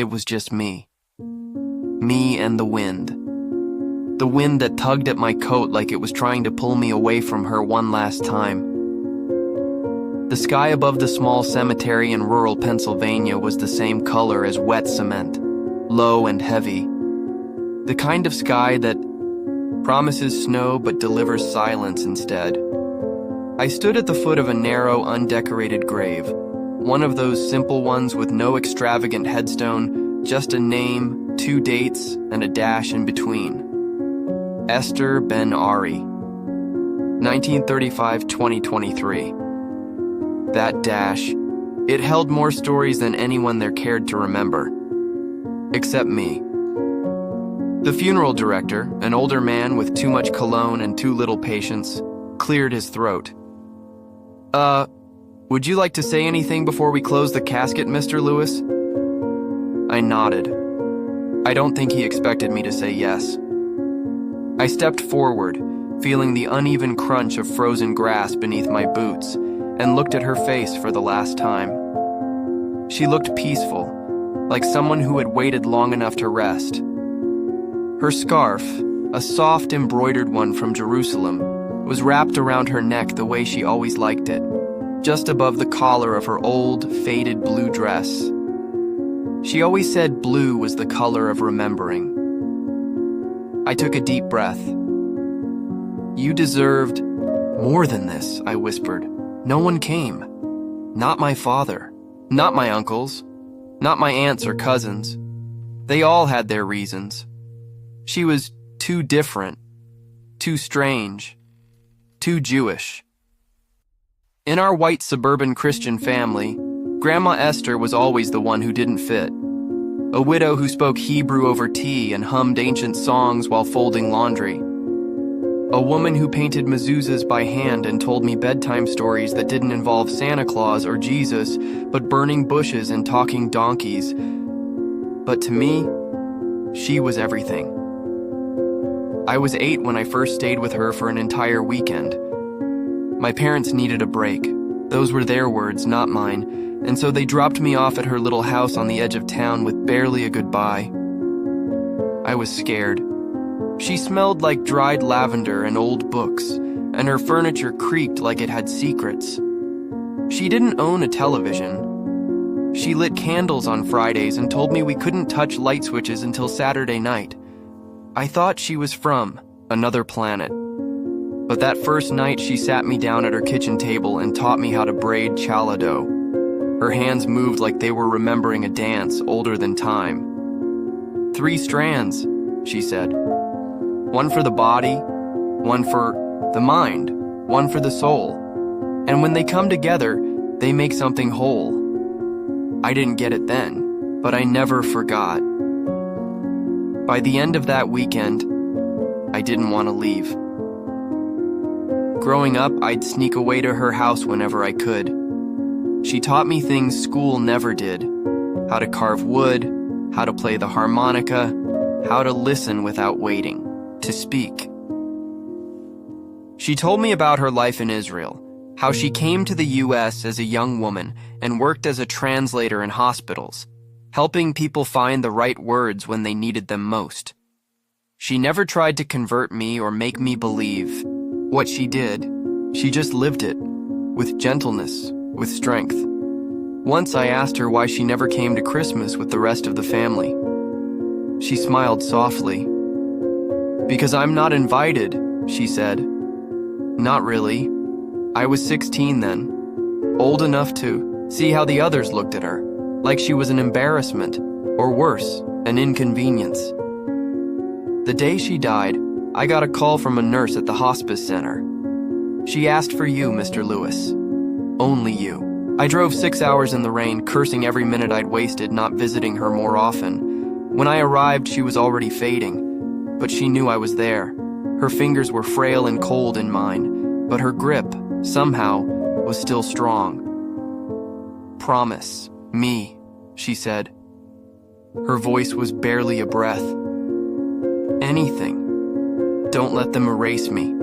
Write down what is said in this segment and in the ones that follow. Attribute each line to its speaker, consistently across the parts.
Speaker 1: It was just me. Me and the wind. The wind that tugged at my coat like it was trying to pull me away from her one last time. The sky above the small cemetery in rural Pennsylvania was the same color as wet cement, low and heavy. The kind of sky that promises snow but delivers silence instead. I stood at the foot of a narrow, undecorated grave, one of those simple ones with no extravagant headstone, just a name, 2 dates, and a dash in between. Esther Ben-Ari, 1935-2023. That dash, it held more stories than anyone there cared to remember. Except me. The funeral director, an older man with too much cologne and too little patience, cleared his throat. Would you like to say anything before we close the casket, Mr. Lewis? I nodded. I don't think he expected me to say yes. I stepped forward, feeling the uneven crunch of frozen grass beneath my boots, and looked at her face for the last time. She looked peaceful, like someone who had waited long enough to rest. Her scarf, a soft embroidered one from Jerusalem, was wrapped around her neck the way she always liked it, just above the collar of her old, faded blue dress. She always said blue was the color of remembering. I took a deep breath. You deserved more than this, I whispered. No one came. Not my father. Not my uncles. Not my aunts or cousins. They all had their reasons. She was too different. Too strange. Too Jewish. In our white suburban Christian family, Grandma Esther was always the one who didn't fit. A widow who spoke Hebrew over tea and hummed ancient songs while folding laundry. A woman who painted mezuzahs by hand and told me bedtime stories that didn't involve Santa Claus or Jesus, but burning bushes and talking donkeys. But to me, she was everything. I was 8 when I first stayed with her for an entire weekend. My parents needed a break. Those were their words, not mine, and so they dropped me off at her little house on the edge of town with barely a goodbye. I was scared. She smelled like dried lavender and old books, and her furniture creaked like it had secrets. She didn't own a television. She lit candles on Fridays and told me we couldn't touch light switches until Saturday night. I thought she was from another planet. But that first night she sat me down at her kitchen table and taught me how to braid challah dough. Her hands moved like they were remembering a dance older than time. 3 strands, she said. One for the body, one for the mind, one for the soul. And when they come together, they make something whole. I didn't get it then, but I never forgot. By the end of that weekend, I didn't want to leave. Growing up, I'd sneak away to her house whenever I could. She taught me things school never did. How to carve wood, how to play the harmonica, how to listen without waiting. To speak. She told me about her life in Israel, how she came to the U.S. as a young woman and worked as a translator in hospitals, helping people find the right words when they needed them most. She never tried to convert me or make me believe. What she did, she just lived it, with gentleness, with strength. Once I asked her why she never came to Christmas with the rest of the family. She smiled softly. Because I'm not invited, she said. Not really. I was 16 then, old enough to see how the others looked at her, like she was an embarrassment, or worse, an inconvenience. The day she died, I got a call from a nurse at the hospice center. She asked for you, Mr. Lewis. Only you. I drove 6 hours in the rain, cursing every minute I'd wasted not visiting her more often. When I arrived, she was already fading. But she knew I was there. Her fingers were frail and cold in mine, but her grip, somehow, was still strong. Promise me, she said. Her voice was barely a breath. Anything. Don't let them erase me.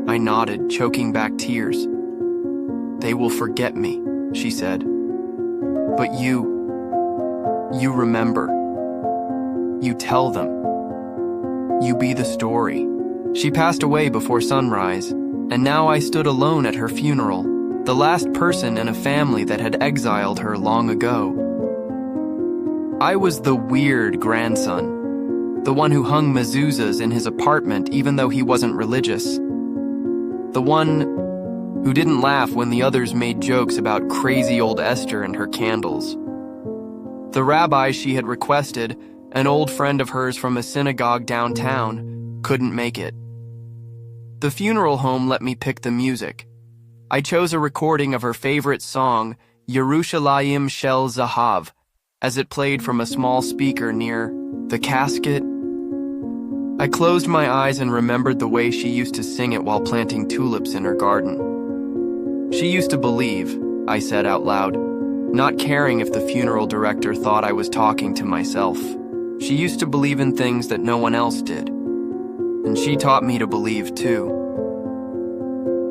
Speaker 1: I nodded, choking back tears. They will forget me, she said. But you, You remember. You tell them. You be the story. She passed away before sunrise, and now I stood alone at her funeral, the last person in a family that had exiled her long ago. I was the weird grandson, the one who hung mezuzahs in his apartment even though he wasn't religious, the one who didn't laugh when the others made jokes about crazy old Esther and her candles. The rabbi she had requested, an old friend of hers from a synagogue downtown, couldn't make it. The funeral home let me pick the music. I chose a recording of her favorite song, Yerushalayim Shel Zahav, as it played from a small speaker near the casket. I closed my eyes and remembered the way she used to sing it while planting tulips in her garden. She used to believe, I said out loud, not caring if the funeral director thought I was talking to myself. She used to believe in things that no one else did. And she taught me to believe too.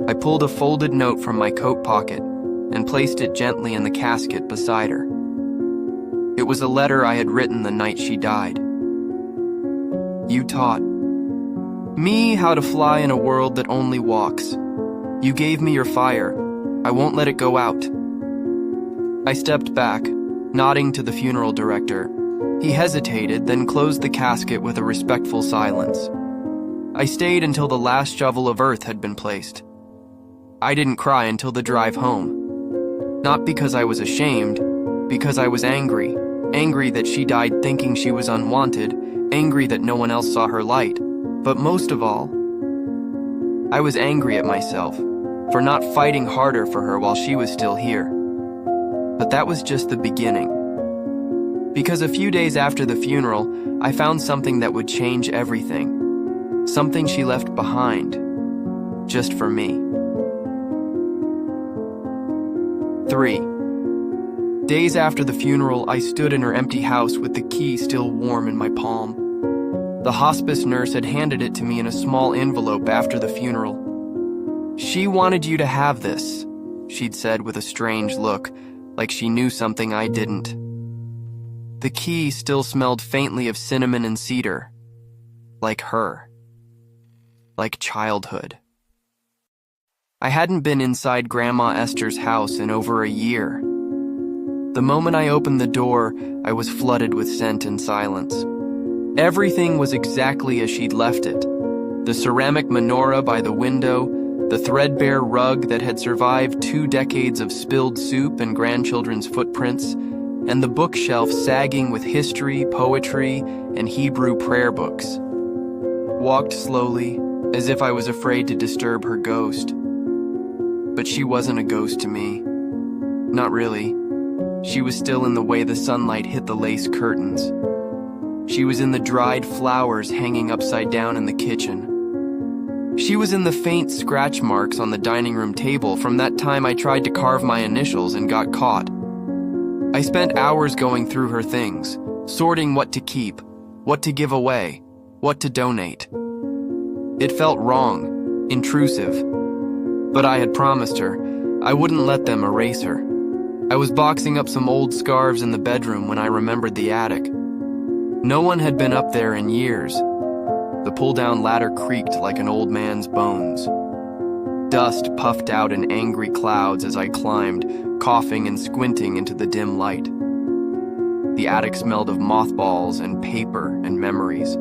Speaker 1: I pulled a folded note from my coat pocket and placed it gently in the casket beside her. It was a letter I had written the night she died. You taught me how to fly in a world that only walks. You gave me your fire. I won't let it go out. I stepped back, nodding to the funeral director. He hesitated, then closed the casket with a respectful silence. I stayed until the last shovel of earth had been placed. I didn't cry until the drive home. Not because I was ashamed, because I was angry. Angry that she died thinking she was unwanted, angry that no one else saw her light. But most of all, I was angry at myself for not fighting harder for her while she was still here. But that was just the beginning. Because a few days after the funeral, I found something that would change everything. Something she left behind, just for me. 3. Days after the funeral, I stood in her empty house with the key still warm in my palm. The hospice nurse had handed it to me in a small envelope after the funeral. She wanted you to have this, she'd said with a strange look, like she knew something I didn't. The key still smelled faintly of cinnamon and cedar. Like her. Like childhood. I hadn't been inside Grandma Esther's house in over a year. The moment I opened the door, I was flooded with scent and silence. Everything was exactly as she'd left it. The ceramic menorah by the window, the threadbare rug that had survived 2 decades of spilled soup and grandchildren's footprints, and the bookshelf sagging with history, poetry, and Hebrew prayer books. Walked slowly, as if I was afraid to disturb her ghost. But she wasn't a ghost to me. Not really. She was still in the way the sunlight hit the lace curtains. She was in the dried flowers hanging upside down in the kitchen. She was in the faint scratch marks on the dining room table from that time I tried to carve my initials and got caught. I spent hours going through her things, sorting what to keep, what to give away, what to donate. It felt wrong, intrusive, but I had promised her I wouldn't let them erase her. I was boxing up some old scarves in the bedroom when I remembered the attic. No one had been up there in years. The pull-down ladder creaked like an old man's bones. Dust puffed out in angry clouds as I climbed, coughing and squinting into the dim light. The attic smelled of mothballs and paper and memories.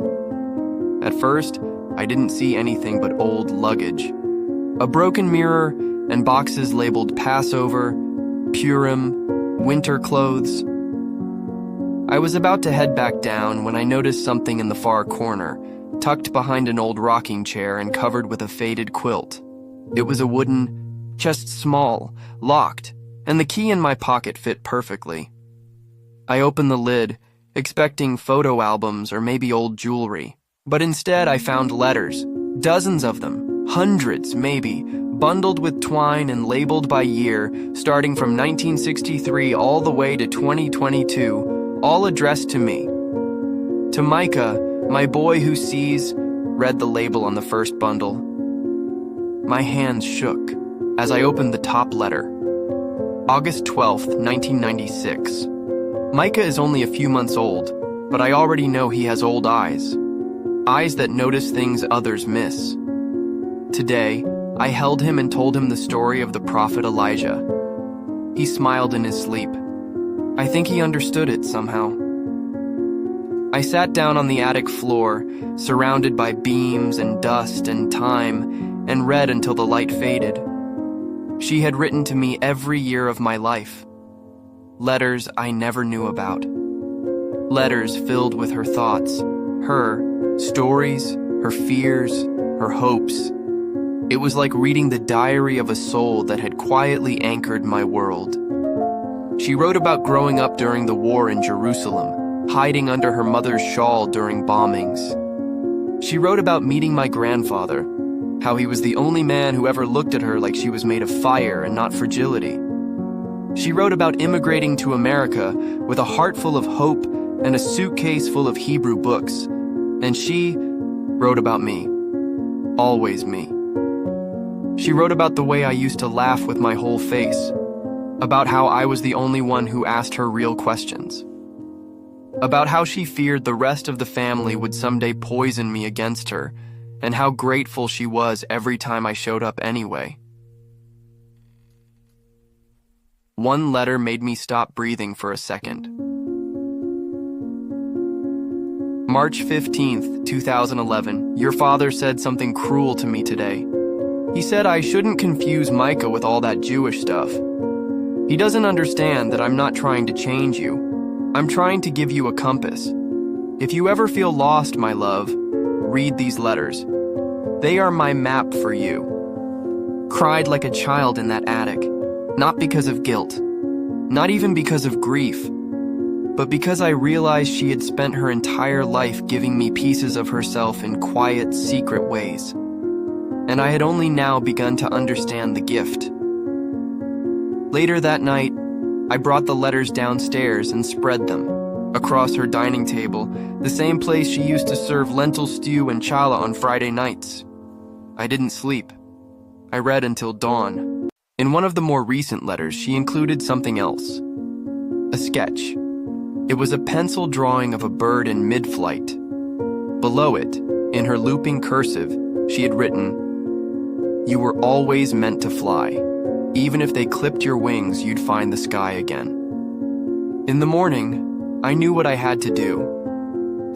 Speaker 1: At first, I didn't see anything but old luggage. A broken mirror and boxes labeled Passover, Purim, winter clothes. I was about to head back down when I noticed something in the far corner, tucked behind an old rocking chair and covered with a faded quilt. It was a wooden, just small, locked, and the key in my pocket fit perfectly. I opened the lid, expecting photo albums or maybe old jewelry, but instead I found letters, dozens of them, hundreds maybe, bundled with twine and labeled by year, starting from 1963 all the way to 2022, all addressed to me. To Micah, my boy who sees, read the label on the first bundle. My hands shook as I opened the top letter. August 12th, 1996. Micah is only a few months old, but I already know he has old eyes. Eyes that notice things others miss. Today, I held him and told him the story of the prophet Elijah. He smiled in his sleep. I think he understood it somehow. I sat down on the attic floor, surrounded by beams and dust and time, and read until the light faded. She had written to me every year of my life. Letters I never knew about. Letters filled with her thoughts, her stories, her fears, her hopes. It was like reading the diary of a soul that had quietly anchored my world. She wrote about growing up during the war in Jerusalem, hiding under her mother's shawl during bombings. She wrote about meeting my grandfather, how he was the only man who ever looked at her like she was made of fire and not fragility. She wrote about immigrating to America with a heart full of hope and a suitcase full of Hebrew books. And she wrote about me. Always me. She wrote about the way I used to laugh with my whole face, about how I was the only one who asked her real questions, about how she feared the rest of the family would someday poison me against her, and how grateful she was every time I showed up anyway. One letter made me stop breathing for a second. March 15th, 2011, your father said something cruel to me today. He said I shouldn't confuse Micah with all that Jewish stuff. He doesn't understand that I'm not trying to change you. I'm trying to give you a compass. If you ever feel lost, my love, read these letters. They are my map for you. Cried like a child in that attic, not because of guilt, not even because of grief, but because I realized she had spent her entire life giving me pieces of herself in quiet, secret ways. And I had only now begun to understand the gift. Later that night, I brought the letters downstairs and spread them across her dining table, the same place she used to serve lentil stew and challah on Friday nights. I didn't sleep. I read until dawn. In one of the more recent letters, she included something else. A sketch. It was a pencil drawing of a bird in mid-flight. Below it, in her looping cursive, she had written, "You were always meant to fly. Even if they clipped your wings, you'd find the sky again." In the morning, I knew what I had to do.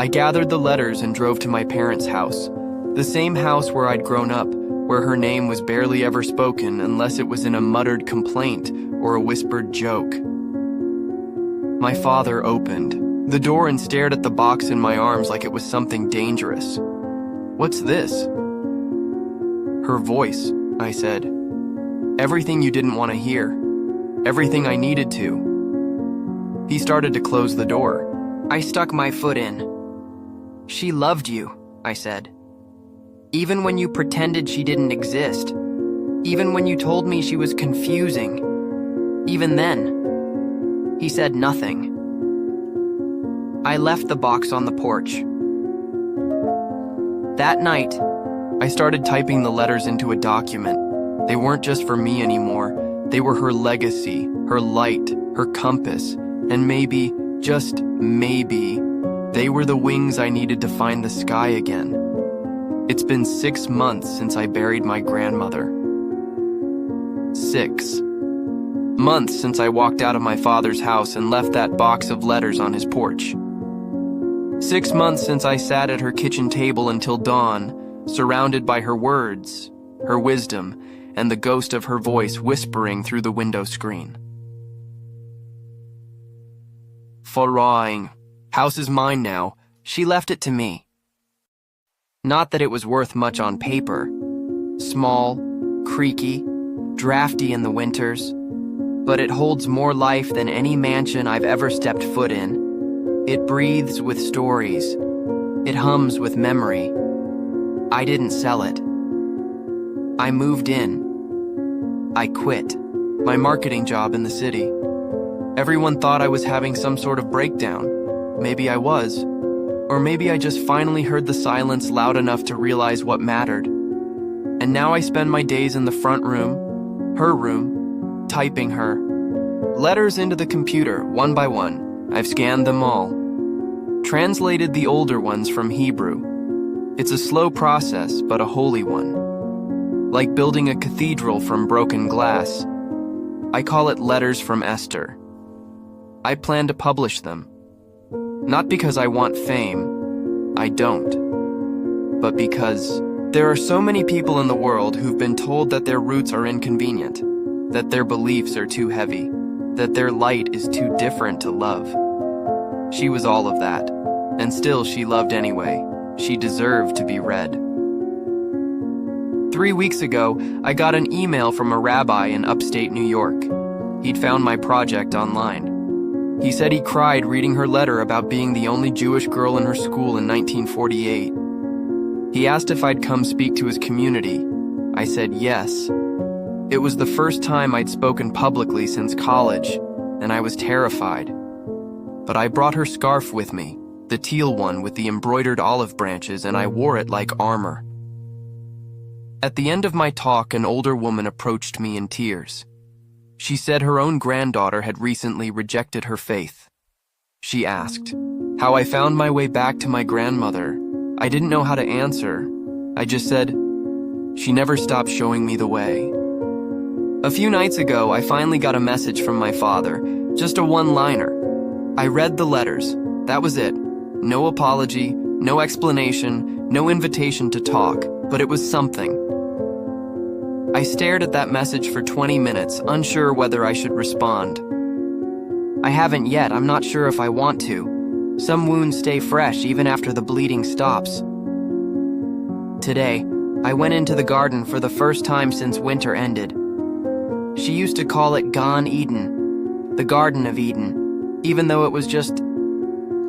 Speaker 1: I gathered the letters and drove to my parents' house, the same house where I'd grown up, where her name was barely ever spoken unless it was in a muttered complaint or a whispered joke. My father opened the door and stared at the box in my arms like it was something dangerous. "What's this?" "Her voice," I said. "Everything you didn't want to hear. Everything I needed to." He started to close the door. I stuck my foot in. "She loved you," I said. "Even when you pretended she didn't exist. Even when you told me she was confusing. Even then." He said nothing. I left the box on the porch. That night, I started typing the letters into a document. They weren't just for me anymore. They were her legacy, her light, her compass, and maybe, just maybe, they were the wings I needed to find the sky again. It's been 6 months since I buried my grandmother. 6 months since I walked out of my father's house and left that box of letters on his porch. 6 months since I sat at her kitchen table until dawn, surrounded by her words, her wisdom, and the ghost of her voice whispering through the window screen. Forrawing. House is mine now. She left it to me. Not that it was worth much on paper. Small, creaky, drafty in the winters, but it holds more life than any mansion I've ever stepped foot in. It breathes with stories. It hums with memory. I didn't sell it. I moved in. I quit my marketing job in the city. Everyone thought I was having some sort of breakdown. Maybe I was. Or maybe I just finally heard the silence loud enough to realize what mattered. And now I spend my days in the front room, her room, typing her letters into the computer, one by one, I've scanned them all. Translated the older ones from Hebrew. It's a slow process, but a holy one. Like building a cathedral from broken glass. I call it Letters from Esther. I plan to publish them. Not because I want fame, I don't. But because there are so many people in the world who've been told that their roots are inconvenient, that their beliefs are too heavy, that their light is too different to love. She was all of that, and still she loved anyway. She deserved to be read. 3 weeks ago, I got an email from a rabbi in upstate New York. He'd found my project online. He said he cried reading her letter about being the only Jewish girl in her school in 1948. He asked if I'd come speak to his community. I said yes. It was the first time I'd spoken publicly since college, and I was terrified. But I brought her scarf with me, the teal one with the embroidered olive branches, and I wore it like armor. At the end of my talk, an older woman approached me in tears. She said her own granddaughter had recently rejected her faith. She asked how I found my way back to my grandmother. I didn't know how to answer. I just said, she never stopped showing me the way. A few nights ago, I finally got a message from my father, just a one-liner. I read the letters. That was it. No apology, no explanation, no invitation to talk, but it was something. I stared at that message for 20 minutes, unsure whether I should respond. I haven't yet. I'm not sure if I want to. Some wounds stay fresh even after the bleeding stops. Today, I went into the garden for the first time since winter ended. She used to call it Gan Eden, the Garden of Eden, even though it was just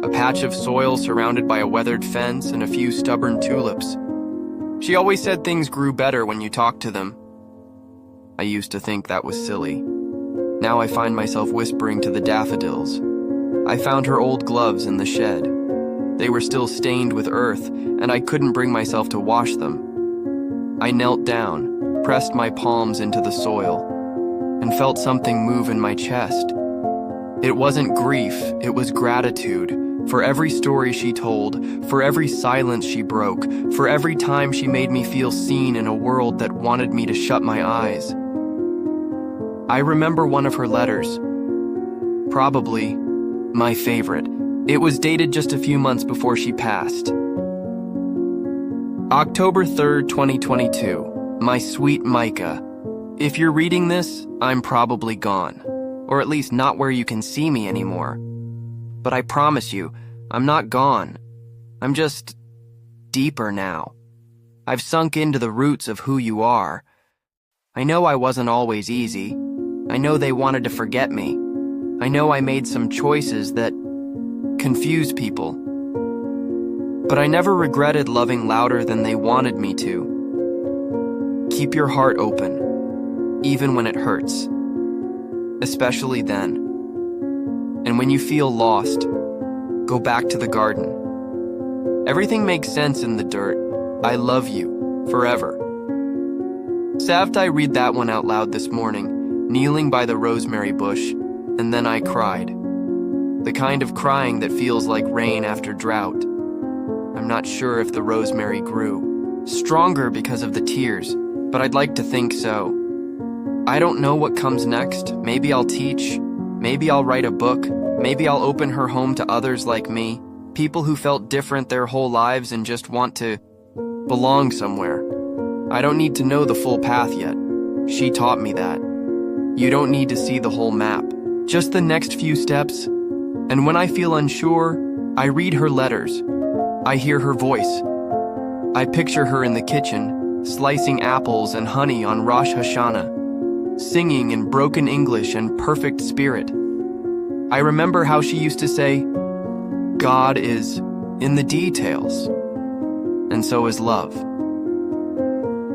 Speaker 1: a patch of soil surrounded by a weathered fence and a few stubborn tulips. She always said things grew better when you talked to them. I used to think that was silly. Now I find myself whispering to the daffodils. I found her old gloves in the shed. They were still stained with earth, and I couldn't bring myself to wash them. I knelt down, pressed my palms into the soil, and felt something move in my chest. It wasn't grief, it was gratitude for every story she told, for every silence she broke, for every time she made me feel seen in a world that wanted me to shut my eyes. I remember one of her letters, probably my favorite. It was dated just a few months before she passed. October 3rd, 2022. My sweet Micah. If you're reading this, I'm probably gone. Or at least not where you can see me anymore. But I promise you, I'm not gone. I'm just deeper now. I've sunk into the roots of who you are. I know I wasn't always easy. I know they wanted to forget me. I know I made some choices that confused people. But I never regretted loving louder than they wanted me to. Keep your heart open, even when it hurts. Especially then. And when you feel lost, go back to the garden. Everything makes sense in the dirt. I love you, forever. Saved I read that one out loud this morning, kneeling by the rosemary bush, and then I cried. The kind of crying that feels like rain after drought. I'm not sure if the rosemary grew. Stronger because of the tears, but I'd like to think so. I don't know what comes next. Maybe I'll teach. Maybe I'll write a book. Maybe I'll open her home to others like me. People who felt different their whole lives and just want to belong somewhere. I don't need to know the full path yet. She taught me that. You don't need to see the whole map. Just the next few steps. And when I feel unsure, I read her letters. I hear her voice. I picture her in the kitchen, slicing apples and honey on Rosh Hashanah, singing in broken English and perfect spirit. I remember how she used to say, God is in the details, and so is love.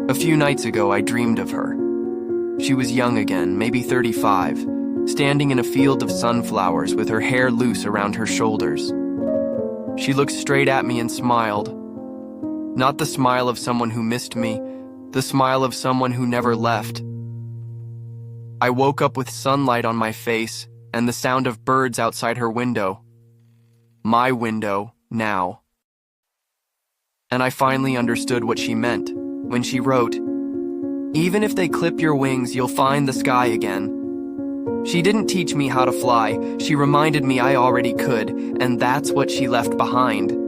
Speaker 1: A few nights ago, I dreamed of her. She was young again, maybe 35, standing in a field of sunflowers with her hair loose around her shoulders. She looked straight at me and smiled. Not the smile of someone who missed me, the smile of someone who never left. I woke up with sunlight on my face, and the sound of birds outside her window. My window, now. And I finally understood what she meant when she wrote, "Even if they clip your wings, you'll find the sky again." She didn't teach me how to fly, she reminded me I already could, and that's what she left behind.